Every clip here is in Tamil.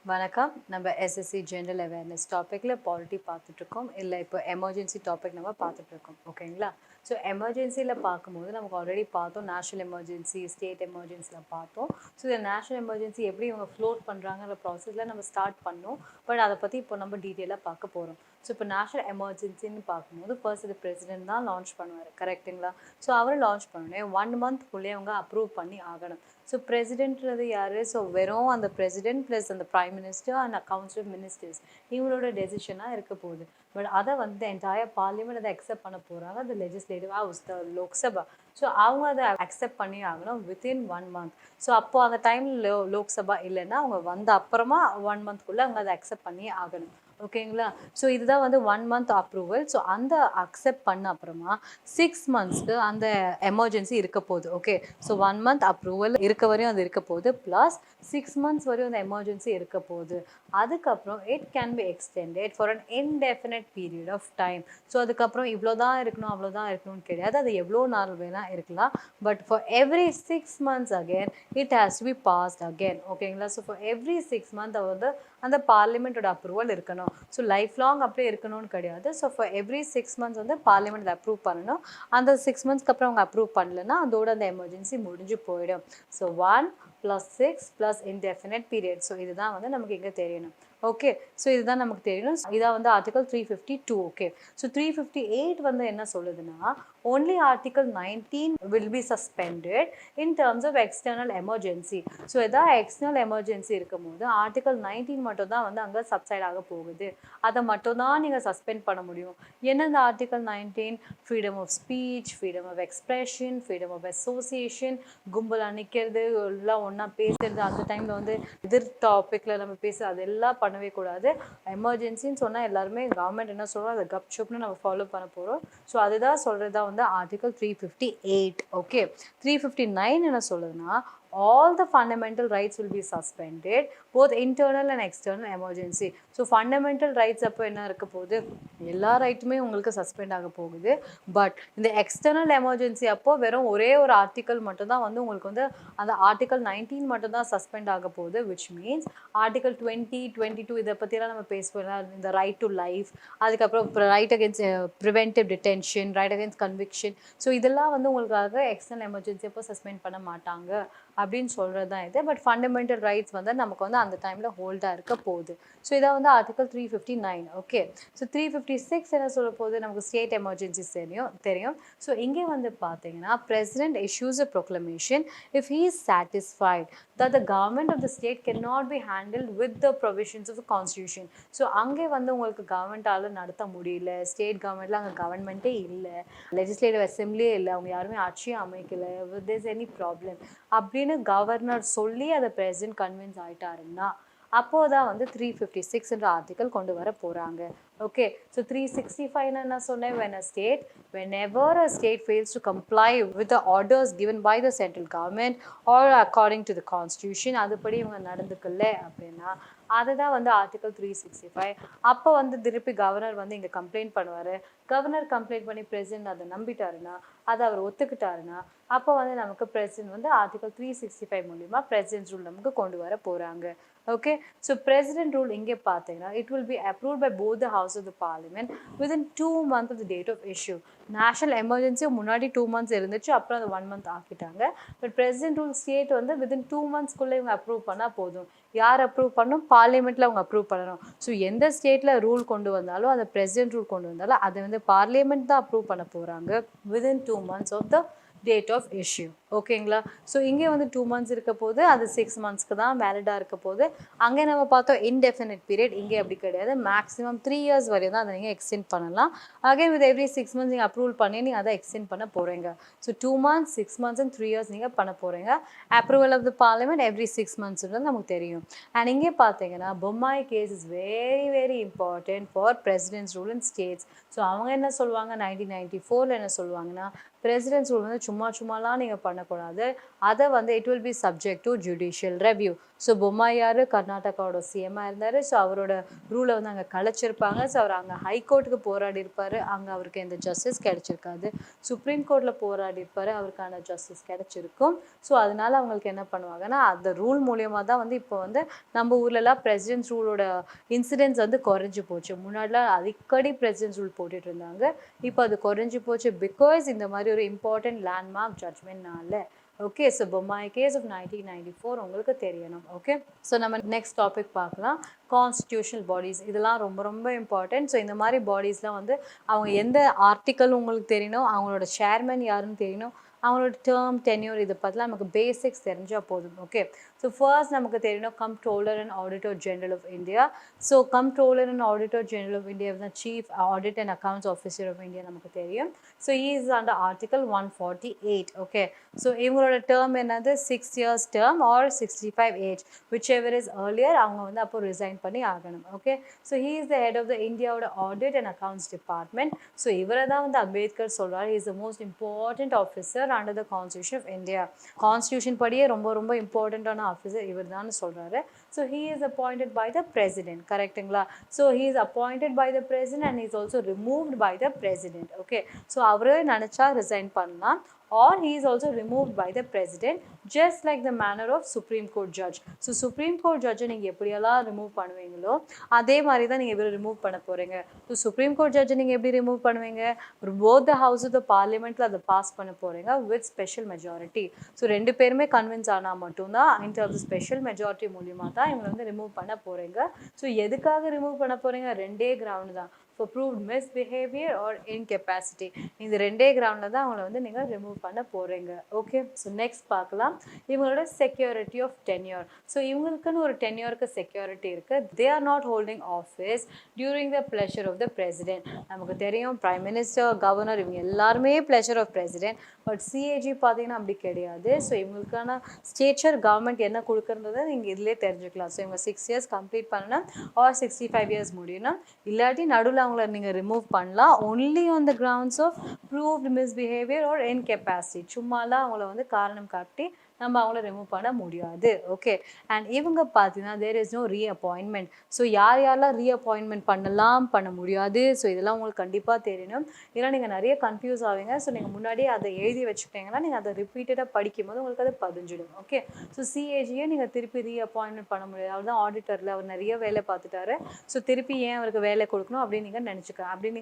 வணக்கம். நம்ம SSC ஜெனரல் அவேர்னஸ் டாபிக்ல பாலிட்டி பார்த்துட்டு இருக்கோம். இல்ல இப்போ எமர்ஜென்சி டாபிக் நம்ம பார்த்துட்டு இருக்கோம். ஓகேங்களா? ஸோ எமர்ஜென்சியில் பார்க்கும்போது நமக்கு ஆல்ரெடி பார்த்தோம், நேஷனல் எமர்ஜென்சி, ஸ்டேட் எமர்ஜென்சியில் பார்த்தோம். ஸோ இந்த நேஷனல் எமர்ஜென்சி எப்படி இவங்க ஃப்ளோட் பண்ணுறாங்கிற ப்ராசஸில் நம்ம ஸ்டார்ட் பண்ணோம். பட் அதை பற்றி இப்போ நம்ம டீட்டெயிலாக பார்க்க போகிறோம். ஸோ இப்போ நேஷனல் எமர்ஜென்சின்னு பார்க்கும்போது ஃபர்ஸ்ட் இது பிரசிடென்ட் தான் லான்ச் பண்ணுவார், கரெக்டுங்களா? ஸோ அவர் லான்ச் பண்ணோடனே 1 மந்த்க்குள்ளே அவங்க அப்ரூவ் பண்ணி ஆகணும். ஸோ பிரசிடென்ட்றது யார்? ஸோ வெறும் அந்த பிரசிடென்ட் ப்ளஸ் அந்த prime minister and council of ministers இவங்களோட டெசிஷனாக இருக்க போகுது. பட் அதை வந்து என்டையர் பார்லிமெண்ட் அதை அக்செப்ட் பண்ண போகிறாங்க, அந்த லெஜிஸ்லேட்டிவ் ஹவுஸ், த லோக்சபா. ஸோ அவங்க அதை அக்செப்ட் பண்ணி ஆகணும் வித்தின் 1 மந்த். ஸோ அப்போது அந்த டைமில் லோக்சபா இல்லைன்னா அவங்க வந்த அப்புறமா 1 மந்த்க்குள்ளே அவங்க அதை அக்செப்ட் பண்ணி ஆகணும். ஓகேங்களா? ஸோ இதுதான் வந்து 1 மந்த் அப்ரூவல். ஸோ அந்த அக்செப்ட் பண்ண அப்புறமா 6 மந்த்ஸ்க்கு அந்த எமர்ஜென்சி இருக்க போகுது. ஓகே, ஸோ 1 மந்த் அப்ரூவல் இருக்க வரையும் அது இருக்க போகுது, ப்ளஸ் 6 மந்த்ஸ் வரையும் அந்த எமர்ஜென்சி இருக்க போகுது. அதுக்கப்புறம் it can be extended for an indefinite period of time. So அதுக்கப்புறம் இவ்வளோ தான் இருக்கணும் அவ்வளோ தான் இருக்கணும்னு கிடையாது, அது எவ்வளோ நாள் வேணால் இருக்கலாம். But for every 6 months again it has to be passed again. ஓகேங்களா? ஸோ ஃபார் எவ்ரி 6 months வந்து அந்த பார்லிமெண்ட்டோட அப்ரூவல் இருக்கணும். ஸோ லைஃப் லாங் அப்படியே இருக்கணும்னு கிடையாது. ஸோ ஃபார் எவ்ரி 6 months வந்து பார்லிமெண்ட் அப்ரூவ் பண்ணணும். அந்த 6 monthsக்கு அப்புறம் அவங்க அப்ரூவ் பண்ணலன்னா அதோட அந்த எமர்ஜென்சி முடிஞ்சு போயிடும். So 1 + 6 + indefinite period. ஸோ இதுதான் வந்து நமக்கு இங்கே தெரியணும். ஓகே, ஸோ இதுதான் நமக்கு தெரியணும். இதான் வந்து ஆர்டிகல் 352. ஓகே, ஸோ 358 வந்து என்ன சொல்லுதுன்னா, only article 19 will be suspended in terms of external emergency. So எதாவது எக்ஸ்டர்னல் எமர்ஜென்சி இருக்கும் போது ஆர்டிகல் 19 மட்டும் தான் வந்து அங்கே சப்சைட் ஆக போகுது. அதை மட்டும் தான் நீங்கள் சஸ்பெண்ட் பண்ண முடியும். என்ன இந்த article 19? Freedom of speech, freedom of expression, freedom of association, கும்பலாக நிற்கிறது, எல்லாம் ஒன்றா பேசுறது, அந்த டைமில் வந்து எதிர் டாப்பிக்கில் நம்ம பேசுகிறது, அதெல்லாம் பண்ணவே கூடாது. எமர்ஜென்சின்னு சொன்னால் எல்லாருமே கவர்மெண்ட் என்ன சொல்கிறோம் அதை கப்ஷப்னு நம்ம ஃபாலோ பண்ண போகிறோம். ஸோ அதுதான் சொல்கிறதா வந்து ஆர்டிகல் 358. ஓகே, 359 என்ன சொல்லுதுன்னா, all the fundamental rights will be suspended, both internal and external emergency. So fundamental rights அப்போ என்ன இருக்க போகுது? எல்லா ரைட்டுமே உங்களுக்கு சஸ்பெண்ட் ஆக போகுது. பட் இந்த எக்ஸ்டர்னல் எமர்ஜென்சி அப்போ வெறும் ஒரே ஒரு ஆர்டிக்கல் மட்டும்தான் வந்து உங்களுக்கு வந்து அந்த ஆர்டிகல் 19 மட்டும் தான் சஸ்பெண்ட் ஆக போகுது. விச் மீன்ஸ் ஆர்டிகல் 20, 22 இதை பற்றிலாம் நம்ம பேசுவோம், இந்த ரைட் டு லைஃப், அதுக்கப்புறம் right against preventive detention, right against conviction. So இதெல்லாம் வந்து உங்களுக்காக எக்ஸ்டர்னல் எமர்ஜென்சி அப்போ சஸ்பெண்ட் பண்ண மாட்டாங்க அப்படின்னு சொல்கிறது தான் இது. பட் ஃபண்டமெண்டல் ரைட்ஸ் வந்து நமக்கு வந்து அந்த டைமில் ஹோல்டாக இருக்க போகுது. ஸோ இதை வந்து ஆர்டிகல் 359. ஓகே, ஸோ 356 என்ன சொல்ல போகுது? நமக்கு ஸ்டேட் எமர்ஜென்சிஸ் தெரியும். ஸோ இங்கே வந்து பார்த்தீங்கன்னா, president issues a proclamation if he is satisfied that the government of the state cannot be handled with the provisions of the constitution. So அங்கே வந்து உங்களுக்கு கவர்மெண்ட்டால் நடத்த முடியல, ஸ்டேட் கவர்மெண்ட்டில் அங்கே கவர்மெண்ட்டே இல்லை, லெஜிஸ்லேட்டிவ் அசம்பிளியே இல்லை, அவங்க யாருமே ஆட்சியே அமைக்கலை, there's any problem அப்படின்னு கவர்னர் சொல்லி அதை பிரசிடென்ட் கன்வின்ஸ் ஆகிட்டாருன்னா அப்போதான் வந்து 356 ஆர்டிக்கல் கொண்டு வர போகிறாங்க. ஓகே, ஸோ 365 என்ன சொன்னேன்? whenever a state fails to comply with the orders given by the central government or according to the constitution, அதுபடி இவங்க நடந்துக்கல அப்படின்னா அதுதான் வந்து ஆர்டிகல் 365. அப்போ வந்து திருப்பி கவர்னர் வந்து இங்கே கம்ப்ளைண்ட் பண்ணுவார். கவர்னர் கம்ப்ளைண்ட் பண்ணி பிரசிடென்ட் அதை நம்பிட்டாருன்னா, அதை அவர் ஒத்துக்கிட்டாருன்னா, அப்போ வந்து நமக்கு பிரசிடென்ட் வந்து ஆர்டிகல் 365 மூலிமா பிரசிடென்ட் ரூல் நமக்கு கொண்டு வர போகிறாங்க. ஓகே, ஸோ பிரசிடென்ட் ரூல் இங்கே பார்த்தீங்கன்னா it will be approved by both the house of the parliament within 2 months of the date of issue. National emergency முன்னாடி 2 months இருந்துச்சு, அப்புறம் அது 1 month ஆக்கிட்டாங்க. பட் பிரசிடென்ட் ரூல் ஸ்டேட் வந்து வித்தின் 2 monthsக்குள்ளே இவங்க அப்ரூவ் பண்ணால் போதும். யார் அப்ரூவ் பண்ணணும்? பார்லிமெண்ட்டில் அவங்க அப்ரூவ் பண்ணணும். ஸோ எந்த ஸ்டேட்டில் ரூல் கொண்டு வந்தாலும், அந்த பிரசிடென்ட் ரூல் கொண்டு வந்தாலும் அதை வந்து பார்லிமெண்ட் தான் அப்ரூவ் பண்ண போகிறாங்க within 2 months of the date of issue. ஓகேங்களா? ஸோ இங்கே வந்து 2 months இருக்க போது, அது 6 monthsக்கு தான் வேலிடாக இருக்க போது. அங்கே நம்ம பார்த்தோம் இன்டெஃபினிட் பீரியட், இங்கே அப்படி கிடையாது. மேக்ஸிமம் 3 years வரையும் தான் அதை நீங்கள் எக்ஸ்டெண்ட் பண்ணலாம். அகைன் வித் எவ்ரி 6 months நீங்கள் அப்ரூவல் பண்ணி நீங்கள் அதை எக்ஸ்டெண்ட் பண்ண போகிறீங்க. So 2 months, 6 months and 3 years நீங்கள் பண்ண போகிறீங்க. Approval of the parliament every 6 months நமக்கு தெரியும். அண்ட் இங்கே பார்த்தீங்கன்னா Bommai case is very very important for president's rule in states. So அவங்க என்ன சொல்லுவாங்க, 1994 என்ன சொல்லுவாங்கன்னா, பிரசிடென்ட்ஸ் ரூல் வந்து சும்மாலாம் நீங்கள் பண்ண பண்ணக்கூடாது. அதை வந்து it will be subject to judicial review. So பொம்மையார் கர்நாடகாவோட சிஎம்மாக இருந்தார். ஸோ அவரோட ரூலை வந்து அங்கே கலைச்சிருப்பாங்க. ஸோ அவர் அங்கே ஹைகோர்ட்டுக்கு போராடி இருப்பார். அங்கே அவருக்கு எந்த ஜஸ்டிஸ் கிடைச்சிருக்காது. சுப்ரீம் கோர்ட்டில் போராடி இருப்பார். அவருக்கான ஜஸ்டிஸ் கிடைச்சிருக்கும். ஸோ அதனால அவங்களுக்கு என்ன பண்ணுவாங்கன்னா அந்த ரூல் மூலியமாக தான் வந்து இப்போ வந்து நம்ம ஊர்லலாம் பிரசிடென்ட்ஸ் ரூலோட இன்சிடென்ட்ஸ் வந்து குறைஞ்சி போச்சு. முன்னாடிலாம் அடிக்கடி பிரசிடென்ட்ஸ் ரூல் போட்டுட்டு இருந்தாங்க. இப்போ அது குறைஞ்சி போச்சு பிகாஸ் இந்த மாதிரி ஒரு இம்பார்ட்டன்ட் லேண்ட்மார்க் ஜட்மெண்ட்னால. Okay, so Bommai case of 1994 உங்களுக்கு தெரியணும். ஓகே, ஸோ நம்ம நெக்ஸ்ட் டாபிக் பார்க்கலாம். கான்ஸ்டியூஷனல் பாடிஸ், இதெல்லாம் ரொம்ப ரொம்ப இம்பார்ட்டன்ட். ஸோ இந்த மாதிரி பாடிஸ்லாம் வந்து அவங்க எந்த ஆர்டிக்கல் உங்களுக்கு தெரியணும், அவங்களோட சேர்மன் யாருன்னு தெரியணும், அவங்களோட டேர்ம் டென்யூர், இதை பற்றிலாம் நமக்கு பேசிக்ஸ் தெரிஞ்சால் போதும். ஓகே, ஸோ ஃபர்ஸ்ட் நமக்கு தெரியணும் comptroller and auditor general of India. So comptroller and auditor general of India தான் chief audit and accounts officer of India நமக்கு தெரியும். So is under article 148. Okay, so இவங்களோட டேர்ம் என்னது 6 years term or 65 age, which ever is earlier, அவங்க வந்து அப்போ ரிசைன் பண்ணி ஆகணும். Okay, so he is the head of the இந்தியாவோட audit and accounts department. So இவரை தான் வந்து அம்பேத்கர் சொல்கிறார் is the most important officer under the Constitution of India. Constitution படியே ரொம்ப ரொம்ப இம்பார்ட்டன்டான ஆஃபீஸர் இவர் தான் சொல்கிறாரு. So he is appointed by the president, கரெக்டுங்களா? So he is appointed by the president and he is also removed by the president. Okay, so அவரே நினச்சா ரிசைன் பண்ணலாம் or he is also removed by the president, just like the manner of Supreme Court judge. So Supreme Court judge நீங்கள் எப்படியெல்லாம் ரிமூவ் பண்ணுவீங்களோ அதே மாதிரி தான் நீங்கள் எப்படி ரிமூவ் பண்ண போகிறீங்க. ஸோ Supreme Court judge நீங்கள் எப்படி ரிமூவ் பண்ணுவீங்க, both the house of the parliamentல அதை பாஸ் பண்ண போகிறீங்க with special majority. ஸோ ரெண்டு பேருமே கன்வின்ஸ் ஆனால் மட்டும்தான் in terms of special majority மூலியமாக தான் இவங்களை வந்து ரிமூவ் பண்ண போகிறீங்க. ஸோ எதுக்காக ரிமூவ் பண்ண போகிறீங்க, ரெண்டே கிரவுண்ட் தான், for proved misbehavior or incapacity. இந்த ரெண்டே கிரவுண்டில் தான் அவங்கள வந்து நீங்கள் ரிமூவ் பண்ண போகிறீங்க. ஓகே, ஸோ நெக்ஸ்ட் பார்க்கலாம் இவங்களோட செக்யூரிட்டி ஆஃப் டென்யூர். ஸோ இவங்களுக்குன்னு ஒரு டென்யூருக்கு செக்யூரிட்டி இருக்குது. They are not holding office during the pleasure of the president. நமக்கு தெரியும் பிரைம் மினிஸ்டர், கவர்னர் இவங்க எல்லாருமே pleasure of president. But CAG பார்த்தீங்கன்னா அப்படி கிடையாது. ஸோ இவங்களுக்கான ஸ்டேச்சர் கவர்மெண்ட் என்ன கொடுக்குறதை நீங்கள் இதிலே தெரிஞ்சுக்கலாம். ஸோ இவங்க 6 years கம்ப்ளீட் பண்ணணும் ஆர் 65 years முடியணும். இல்லாட்டி நடுவில் அவங்கள நீங்கள் ரிமூவ் பண்ணலாம் only on the grounds of proved misbehavior or incapacity. சும்மாலாம் அவங்கள வந்து காரணம் காட்டி நம்ம அவங்கள ரிமூவ் பண்ண முடியாது. ஓகே, அண்ட் இவங்க பார்த்தீங்கன்னா there is no reappointment. So யார் யாரெல்லாம் ரீஅப்பாயின்மெண்ட் பண்ணலாம் பண்ண முடியாது, ஸோ இதெல்லாம் உங்களுக்கு கண்டிப்பாக தெரியணும். ஏன்னா நீங்கள் நிறைய கன்ஃபியூஸ் ஆவீங்க. ஸோ நீங்கள் முன்னாடியே அதை எழுதி வச்சுக்கிட்டீங்கன்னா நீங்கள் அதை ரிப்பீட்டடாக படிக்கும்போது உங்களுக்கு அது பதிஞ்சிடும். ஓகே, ஸோ சிஏஜியை நீங்கள் திருப்பி ரீஅப்பாயின்மெண்ட் பண்ண முடியாது. அவர் தான் ஆடிட்டரில் அவர் நிறைய வேலை பார்த்துட்டாரு. ஸோ திருப்பி ஏன் அவருக்கு வேலை கொடுக்கணும் அப்படின்னு நீங்கள் நினச்சிக்கலாம். அப்படி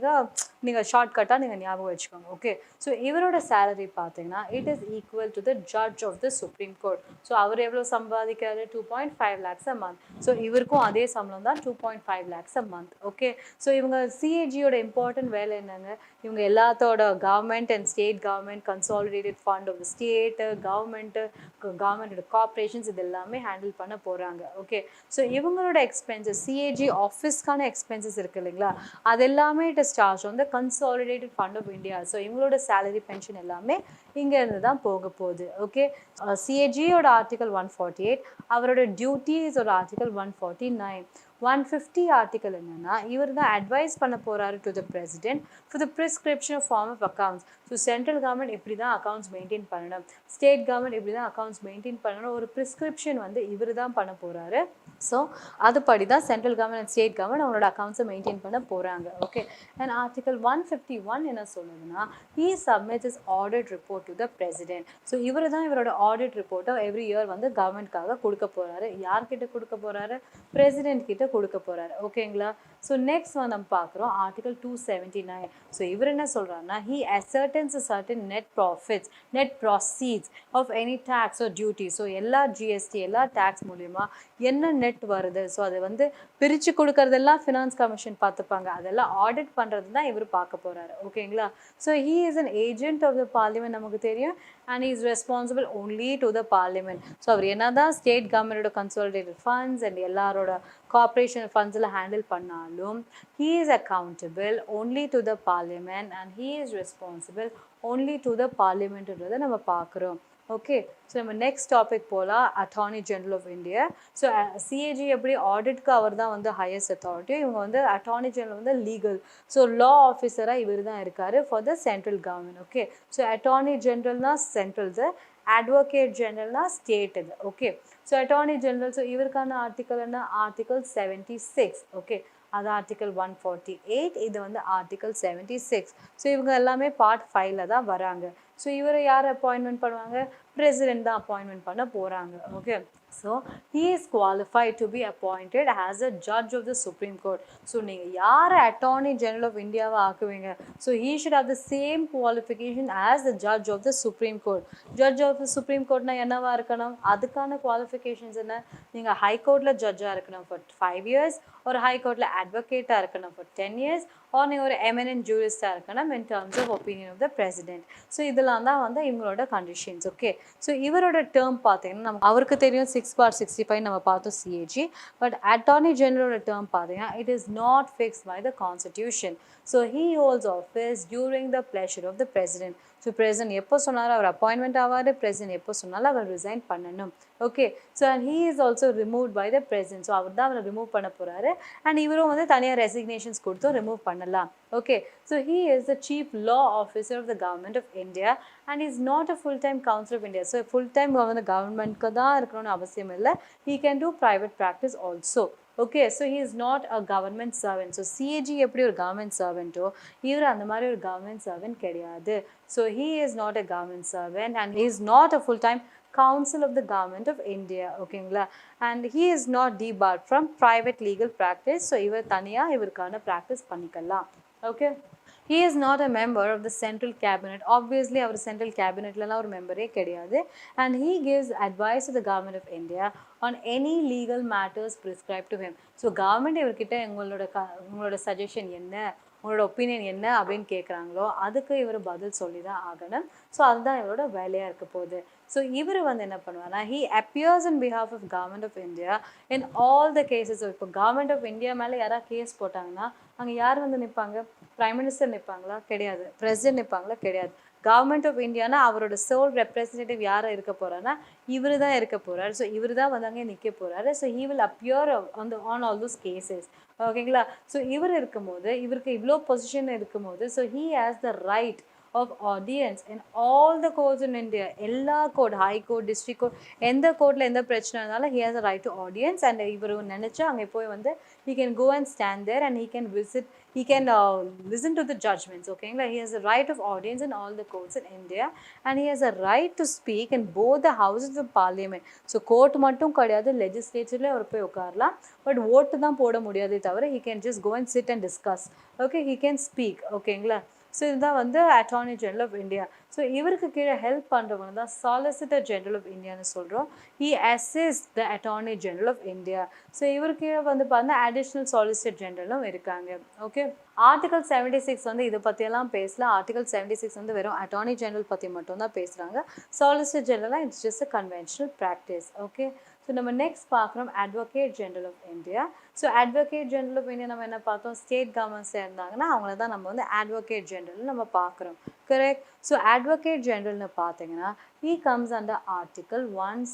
நீங்கள் ஷார்ட்கட்டாக நீங்கள் ஞாபகம் வச்சுக்கோங்க. ஓகே, ஸோ இவரோட சேலரி பார்த்தீங்கன்னா it is equal to the judge of the supreme court. So அவர் எவ்வளோ சம்பாதிக்கிறாரு, 2.5 lakhs a month. ஸோ இவருக்கும் அதே சம்பளம் தான் 2.5 lakhs a month. Okay, so இவங்க சிஏஜியோட இம்பார்ட்டன்ட் வேலை என்னங்க, இவங்க எல்லாத்தோட government and state government consolidated fund of the state கவர்மெண்டோட கார்பரேஷன்ஸ் இது எல்லாமே ஹேண்டில் பண்ண போகிறாங்க. ஓகே, ஸோ இவங்களோட எக்ஸ்பென்சஸ் சிஏஜி ஆஃபீஸ்க்கான எக்ஸ்பென்சஸ் இருக்குது இல்லைங்களா, அது எல்லாமே it is charge on the consolidated fund of India. So இவங்களோட சேலரி பென்ஷன் எல்லாமே இங்கேருந்து தான் போக போகுது. ஓகே, சிஏஜியோட ஆர்டிகல் 148, அவரோட டியூட்டிஸோட ஆர்டிகல் 149. 150 ஆர்டிக்கல் என்னன்னா இவர் தான் அட்வைஸ் பண்ண போகிறாரு to the president for the prescription form of accounts. So central government எப்படி தான் அக்கௌண்ட்ஸ் மெயின்டைன் பண்ணணும், ஸ்டேட் கவர்மெண்ட் எப்படி தான் அக்கௌண்ட்ஸ் மெயின்டைன் பண்ணணும், ஒரு ப்ரிஸ்கிரிப்ஷன் வந்து இவர் தான் பண்ண போகிறாரு. ஸோ அதுபடி தான் central government and state government அவங்களோட அக்கௌண்ட்ஸை மெயின்டைன் பண்ண போகிறாங்க. ஓகே, அண்ட் ஆர்டிகல் 151 என்ன சொல்லுதுன்னா he submits his audit report to the president. So இவர் தான் இவரோட ஆடிட் ரிப்போர்ட்டை எவ்ரி இயர் வந்து கவர்மெண்ட்காக கொடுக்க போகிறாரு. யார்கிட்ட கொடுக்க போகிறாரு, பிரசிடென்ட் கிட்ட கொடுக்க போகிறாரு. ஓகேங்களா, ஸோ நெக்ஸ்ட் வந்து நம்ம பார்க்குறோம் ஆர்டிகல் 279. ஸோ இவர் என்ன சொல்கிறாருன்னா he ascertains a certain net profits, net proceeds of any tax or duty. So எல்லா ஜிஎஸ்டி எல்லா டேக்ஸ் மூலிமா என்ன நெட் வருது, ஸோ அதை வந்து பிரித்து கொடுக்கறதெல்லாம் ஃபினான்ஸ் கமிஷன் பார்த்துப்பாங்க, அதெல்லாம் ஆடிட் பண்ணுறது தான் இவர் பார்க்க போகிறாரு. ஓகேங்களா, so he is an agent of the parliament நமக்கு தெரியும், and he is responsible only to the parliament. So அவர் என்ன தான் ஸ்டேட் கவர்மெண்டோட கன்சாலிடேட்டட் ஃபண்ட்ஸ் அண்ட் எல்லாரோட கார்பரேஷன் ஃபண்ட்ஸில் ஹேண்டில் பண்ணாலும் he is accountable only to the parliament and he is responsible only to the parliamentன்றதை நம்ம பார்க்குறோம். ஓகே, ஸோ நம்ம நெக்ஸ்ட் டாபிக் போகலாம், attorney general of India. So CAG எப்படி ஆடிட்க்கு அவர் தான் வந்து ஹையஸ்ட் அத்தாரிட்டி, இவங்க வந்து அட்டார்னி ஜெனரல் வந்து லீகல், ஸோ லா ஆஃபீஸராக இவர் தான் இருக்கார் for the central government. Okay, so attorney ஜெனரல்னா சென்ட்ரல் சார் advocate generalனா state இது okay so attorney general so இவருக்கான ஆர்டிக்கல் என்ன ஆர்டிக்கல் 76 ஓகே அது ஆர்டிக்கல் 148 இது வந்து ஆர்டிக்கல் 76 ஸோ இவங்க எல்லாமே பார்ட் 5ல தான் வராங்க ஸோ இவரை யார் அப்பாயின்மெண்ட் பண்ணுவாங்க பிரசிடென்ட் தான் அப்பாயின்மெண்ட் பண்ண போகிறாங்க okay so he is qualified to be appointed as a judge of the Supreme Court. So நீங்கள் யார் அட்டார்னி ஜெனரல் ஆஃப் இந்தியாவை ஆக்குவீங்க so he should have the same qualification as the judge of the Supreme Court. Judge of the Supreme Courtனா என்னவா இருக்கணும் அதுக்கான குவாலிஃபிகேஷன்ஸ் என்ன நீங்கள் ஹைகோர்ட்டில் ஜட்ஜாக இருக்கணும் ஃபார் 5 years ஒரு ஹைகோர்ட்டில் அட்வொகேட்டாக இருக்கணும் ஃபார் 10 years ஆர் நீங்கள் ஒரு எமினன்ட் ஜூரிஸ்டாக இருக்கணும் in terms of opinion of the president so இதெல்லாம் தான் வந்து இவங்களோட கண்டிஷன்ஸ் ஓகே ஸோ இவரோட டேர்ம் பார்த்தீங்கன்னா நம்ம அவருக்கு தெரியும் 6/65 நம்ம பார்த்தோம் சிஏஜி பட் அட்டார்னி ஜெனரலோட டேர்ம் பார்த்தீங்கன்னா it is not fixed by the constitution so he holds office during the pleasure of the president so president எப்போ சொன்னாலும் அவர் அப்பாயின்மெண்ட் ஆவார் பிரசிடென்ட் எப்போ சொன்னாலும் அவர் ரிசைன் பண்ணணும் okay so and he is also remove by the president so அவர் தான் அவரை ரிமூவ் பண்ண போகிறாரு அண்ட் இவரும் வந்து தனியாக ரெசிக்னேஷன்ஸ் கொடுத்தும் ரிமூவ் பண்ணலாம் okay so he is the chief law officer of the government of India and is not a full time council of India so full time வந்து கவர்மெண்ட்க்கு தான் இருக்கணும்னு அவசியம் இல்லை he can do private practice also okay so he is not a government servant so CAG எப்படி ஒரு கவர்மெண்ட் சர்வெண்ட்டோ இவர் அந்த மாதிரி ஒரு கவர்மெண்ட் சர்வெண்ட் கிடையாது so he is not a government servant and he is not a full time Council of the Government of India ஓகேங்களா and he is not debarred from private legal practice so இவர் தனியாக இவருக்கான ப்ராக்டிஸ் பண்ணிக்கலாம் okay he is not a member of the central cabinet obviously our central cabinetலாம் ஒரு மெம்பரே கிடையாது and he gives advice to the government of India on any legal matters prescribed to him so government இவர்கிட்ட உங்களோட சஜஷன் என்ன உங்களோட ஒப்பீனியன் என்ன அப்படின்னு கேட்குறாங்களோ அதுக்கு இவர் பதில் சொல்லி தான் ஆகணும் ஸோ அதுதான் இவரோட வேலையாக இருக்க போகுது ஸோ இவர் வந்து என்ன பண்ணுவார்னா he appears on behalf of government of India in all the cases இப்போ கவர்மெண்ட் ஆஃப் இந்தியா மேலே யாராவது கேஸ் போட்டாங்கன்னா அங்கே யார் வந்து நிற்பாங்க பிரைம் மினிஸ்டர் நிற்பாங்களா கிடையாது பிரசிடென்ட் நிற்பாங்களா கிடையாது கவர்மெண்ட் ஆஃப் இந்தியானா அவரோட சோல் ரெப்ரஸன்டேட்டிவ் யாரை இருக்க போகிறான்னா இவர் தான் இருக்க போகிறார் ஸோ இவர் தான் வந்து அங்கே நிற்க போகிறாரு so he will appear on all those cases ஓகேங்களா ஸோ இவர் இருக்கும்போது இவருக்கு இவ்வளோ பொசிஷன் இருக்கும்போது so he has the right of audience in all the courts in India எல்லா court high court district court எந்த கோர்ட்டில் எந்த பிரச்சனை இருந்தாலும் he has a right to audience and இவர் நினச்சா அங்கே போய் வந்து he can go and stand there and he can visit he can listen to the judgments ஓகேங்களா he has a right of audience in all the courts in India and he has a right to speak in both the houses of parliament so court மட்டும் கிடையாது லெஜிஸ்லேச்சர்லேயே அவர் போய் உட்காரலாம் பட் ஓட்டு தான் போட முடியாதே தவிர he can just go and sit and discuss okay he can speak ஓகேங்களா ஸோ இதுதான் வந்து attorney general of India so இவருக்கு கீழே ஹெல்ப் பண்ணுறவங்க தான் சாலிசிட்டர் ஜெனரல் ஆஃப் இந்தியான்னு சொல்கிறோம் he assist the attorney general of India so இவருக்கு கீழே வந்து பார்த்தா அடிஷ்னல் சாலிசிட்டர் ஜெனரலும் இருக்காங்க ஓகே ஆர்டிகல் 76 வந்து இதை பற்றியெல்லாம் பேசலாம் ஆர்டிகல் 76 வந்து வெறும் அட்டார்னி ஜெனரல் பற்றி மட்டும்தான் பேசுகிறாங்க சாலிசிட்டர் ஜெனரலாக it's just a conventional practice okay so நம்ம நெக்ஸ்ட் பார்க்குறோம் advocate general of India so advocate general of India நம்ம என்ன பார்த்தோம் ஸ்டேட் கவர்மெண்ட்ஸாக இருந்தாங்கன்னா அவங்கள தான் நம்ம வந்து அட்வொகேட் ஜெனரல் நம்ம பார்க்குறோம் கரெக்ட் ஸோ அட்வொகேட் ஜெனரல்னு பார்த்தீங்கன்னா he comes under article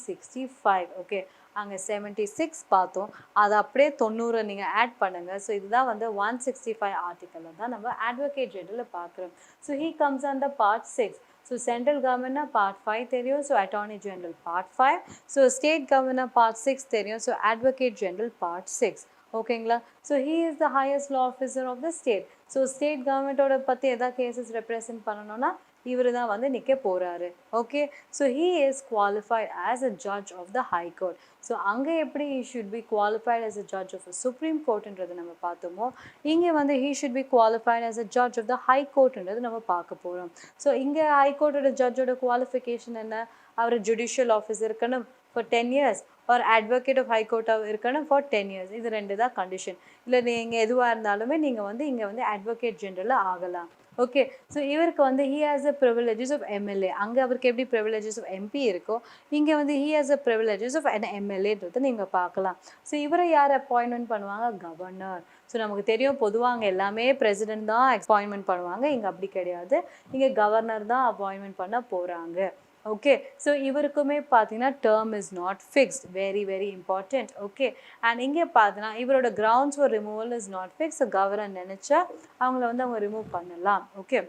165 okay அங்கே 76 பார்த்தோம் அது அப்படியே 90 நீங்கள் ஆட் பண்ணுங்கள் ஸோ இதுதான் வந்து 165 ஆர்டிக்கலில் தான் நம்ம அட்வொகேட் ஜெனரலில் பார்க்குறோம் so he comes under part 6 so central கவர்மெண்ட்னா பார்ட் 5 தெரியும் so attorney general part 5 so state கவர்மெண்ட்னா பார்ட் 6 தெரியும் ஸோ அட்வொகேட் ஜெனரல் பார்ட் 6 ஓகேங்களா so he is the highest law officer of the state so state கவர்மெண்ட்டோட பற்றி எதாவது கேசஸ் ரெப்ரசென்ட் பண்ணணும்னா இவர் தான் வந்து நிற்க போகிறாரு okay so he is qualified as a judge of the high court so அங்கே எப்படி he should be qualified as a judge of supreme கோர்ட்டுன்றது நம்ம பார்த்தோமோ இங்கே வந்து he should be qualified as a judge of the high கோர்ட்டுன்றது நம்ம பார்க்க போகிறோம் ஸோ இங்கே ஹை கோர்ட்டோட ஜட்ஜோட குவாலிஃபிகேஷன் என்ன அவர் ஜுடிஷியல் ஆஃபீஸர் இருக்கணும் ஃபார் 10 years ஒரு அட்வொகேட் ஆஃப் ஹை கோர்ட்டாக இருக்கணும் ஃபார் 10 years இது ரெண்டு தான் கண்டிஷன் இல்லை நீங்கள் எதுவாக இருந்தாலுமே நீங்கள் வந்து இங்கே வந்து அட்வொகேட் ஜெனரலாக ஆகலாம் ஓகே ஸோ இவருக்கு வந்து he has a privileges of MLA அங்கே அவருக்கு எப்படி ப்ரிவிலேஜஸ் ஆஃப் எம்பி இருக்கோ இங்கே வந்து he has a privileges of an எம்எல்ஏன்றதை நீங்கள் பார்க்கலாம் ஸோ இவரை யார் அப்பாயின்மெண்ட் பண்ணுவாங்க கவர்னர் ஸோ நமக்கு தெரியும் பொதுவாக அங்கே எல்லாமே பிரசிடென்ட் தான் அப்பாயின்மெண்ட் பண்ணுவாங்க இங்கே அப்படி கிடையாது இங்கே கவர்னர் தான் அப்பாயின்மெண்ட் பண்ண போகிறாங்க ஓகே ஸோ இவருக்குமே பார்த்தீங்கன்னா term is not fixed very important okay and இங்கே பார்த்தீங்கன்னா இவரோட grounds for removal is not fix so governor நினச்சா அவங்கள வந்து அவங்க ரிமூவ் பண்ணலாம் ஓகே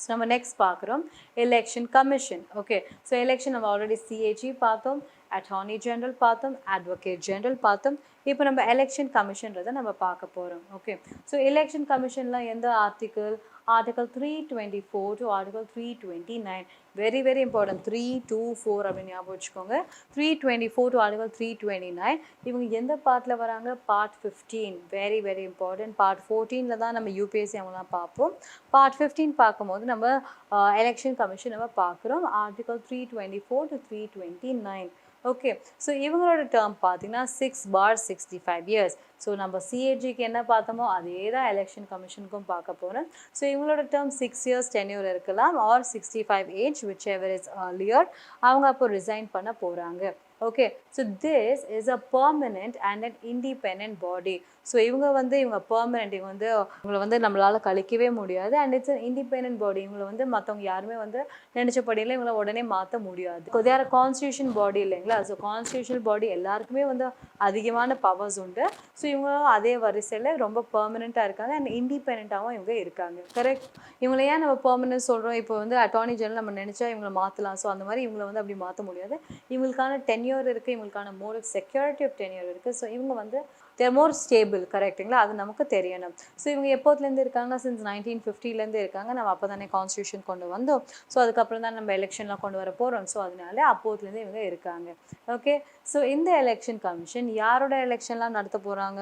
ஸோ நம்ம நெக்ஸ்ட் பார்க்குறோம் election commission. Okay, so election நம்ம ஆல்ரெடி சிஏஜி பார்த்தோம், அட்டார்னி ஜெனரல் பார்த்தோம், அட்வொகேட் ஜெனரல் பார்த்தோம். இப்போ நம்ம எலெக்ஷன் கமிஷன்றதை நம்ம பார்க்க போகிறோம். ஓகே, ஸோ எலெக்ஷன் கமிஷனில் எந்த article 324 to article 329, very very important. 324 அப்படின்னு ஞாபகம் வச்சுக்கோங்க. 324 டு ஆர்டிகல் 329. இவங்க எந்த பார்ட்டில் வராங்க? Part 15. Very very important. Part 14ல் தான் நம்ம யூபிஎஸ்சி அவங்களாம் பார்ப்போம். பார்ட் 15 பார்க்கும்போது நம்ம எலெக்ஷன் கமிஷன் நம்ம பார்க்குறோம். Article 324 to 329. ஓகே, ஸோ இவங்களோட டேர்ம் பார்த்தீங்கன்னா 6/65 இயர்ஸ். ஸோ நம்ம சிஏஜிக்கு என்ன பார்த்தோமோ அதே தான் எலெக்ஷன் கமிஷனுக்கும் பார்க்க போகிறோம். ஸோ இவங்களோட டேர்ம் 6 இயர்ஸ் டென்யூர் இருக்கலாம், or 65 age, which ever is earlier. அவங்க அப்போ ரிசைன் பண்ண போகிறாங்க. Okay, so this is a permanent and an independent body. So இவங்க பர்மனெண்ட், இவங்களை நம்மளால் கழிக்கவே முடியாது. And it's an independent body. இவங்களை மற்றவங்க யாருமே நினச்சபடியில் இவங்களை உடனே மாற்ற முடியாது. தேர் கான்ஸ்டியூஷன் பாடி இல்லைங்களா? ஸோ கான்ஸ்டியூஷனல் பாடி எல்லாருக்குமே அதிகமான பவர்ஸ் உண்டு. ஸோ இவங்களும் அதே வரிசையில் ரொம்ப பர்மனெண்ட்டாக இருக்காங்க அண்ட் இண்டிபெண்ட்டாகவும் இவங்க இருக்காங்க. கரெக்ட். இவங்களை ஏன் நம்ம பர்மனெண்ட் சொல்கிறோம்? இப்போ அட்டார்னி ஜெனரல் நம்ம நினச்சா இவங்களை மாற்றலாம். ஸோ அந்த மாதிரி இவங்களை அப்படி மாற்ற முடியாது. இவங்களுக்கான டென்யூர் இருக்குது, இவங்களுக்கான மோரல் செக்யூரிட்டி ஆஃப் டென்யூர் இருக்குது. ஸோ இவங்க தேர் மோர் ஸ்டேபிள். கரெக்டுங்களா? அது நமக்கு தெரியணும். ஸோ இவங்க எப்போதுலேருந்து இருக்காங்க? சின்ஸ் 1950லேருந்து இருக்காங்க. நம்ம அப்போ தானே கான்ஸ்டியூஷன் கொண்டு வந்தோம். ஸோ அதுக்கப்புறம் தான் நம்ம எலெக்ஷன்லாம் கொண்டு வர போகிறோம். ஸோ அதனால அப்போதுலேருந்து இவங்க இருக்காங்க. ஓகே, ஸோ இந்த எலெக்ஷன் கமிஷன் யாரோட எலெக்ஷன்லாம் நடத்த போகிறாங்க?